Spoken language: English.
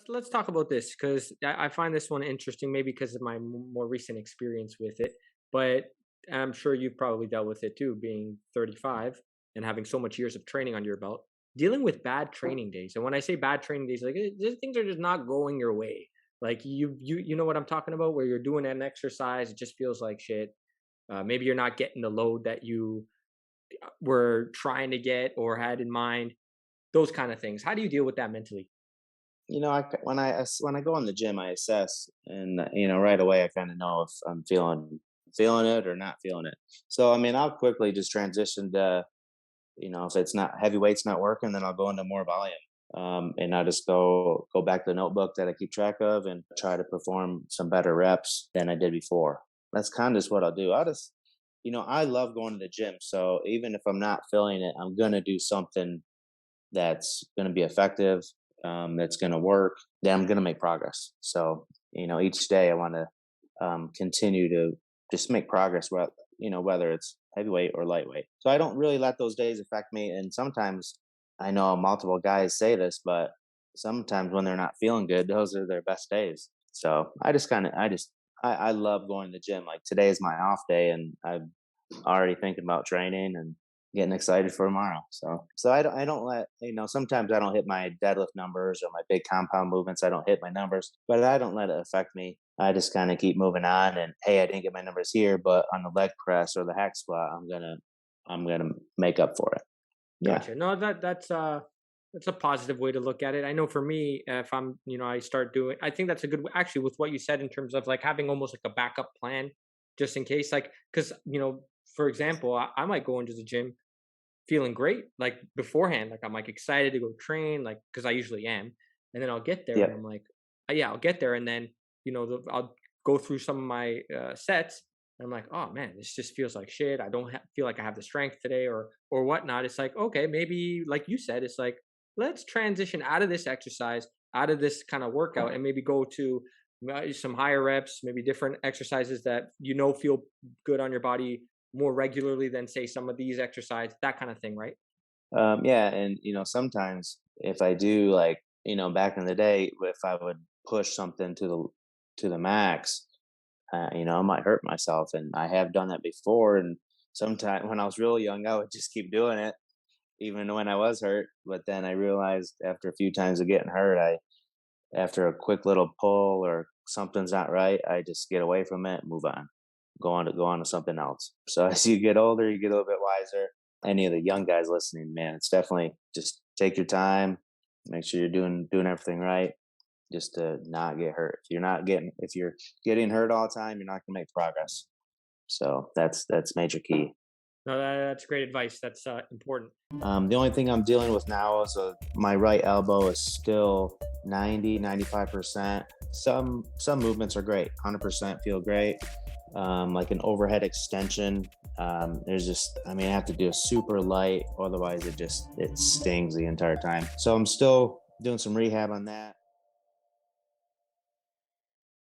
Let's talk about this because I find this one interesting, maybe because of my more recent experience with it. But I'm sure you've probably dealt with it too, being 35 and having so much years of training on your belt, dealing with bad training days. And when I say bad training days, like these things are just not going your way. Like you know what I'm talking about, where you're doing an exercise, it just feels like shit. Maybe you're not getting the load that you were trying to get or had in mind. Those kind of things. How do you deal with that mentally? When I go in the gym, I assess, and right away I kind of know if I'm feeling it or not feeling it. So I mean, I'll quickly just transition to, if it's not heavyweight's not working, then I'll go into more volume. And I just go back to the notebook that I keep track of and try to perform some better reps than I did before. That's kind of just what I'll do. I love going to the gym. So even if I'm not feeling it, I'm gonna do something that's gonna be effective, that's going to work, then I'm going to make progress. So, each day I want to continue to just make progress, whether it's heavyweight or lightweight. So I don't really let those days affect me. And sometimes I know multiple guys say this, but sometimes when they're not feeling good, those are their best days. So I love going to the gym. Like today is my off day and I'm already thinking about training and getting excited for tomorrow. So I don't let, sometimes I don't hit my deadlift numbers or my big compound movements. I don't hit my numbers, but I don't let it affect me. I just kind of keep moving on and, hey, I didn't get my numbers here, but on the leg press or the hack squat, I'm gonna make up for it. Yeah. Gotcha. No, that's a positive way to look at it. I know for me, if I'm, I start doing, I think that's a good, actually, with what you said in terms of like having almost like a backup plan just in case, like, because, for example, I might go into the gym feeling great, like beforehand, like I'm like excited to go train, like, because I usually am. And then I'll get there and Yeah. I'm like, yeah, I'll get there. And then, I'll go through some of my sets. And I'm like, oh man, this just feels like shit. I don't feel like I have the strength today or whatnot. It's like, okay, maybe like you said, it's like, let's transition out of this exercise, out of this kind of workout, and maybe go to some higher reps, maybe different exercises that feel good on your body more regularly than say some of these exercises, that kind of thing, right? Yeah. And, sometimes if I do like, back in the day, if I would push something to the max, I might hurt myself, and I have done that before. And sometimes when I was really young, I would just keep doing it, even when I was hurt. But then I realized after a few times of getting hurt, after a quick little pull or something's not right, I just get away from it, move on, go on to something else. So as you get older, you get a little bit wiser. Any of the young guys listening, man, it's definitely just take your time, make sure you're doing everything right, just to not get hurt. If you're getting hurt all the time, you're not gonna make progress. So that's major key. No, that's great advice. That's important. The only thing I'm dealing with now is my right elbow is still 95%. Some movements are great, 100% feel great. Like an overhead extension. I have to do a super light, otherwise it stings the entire time. So I'm still doing some rehab on that.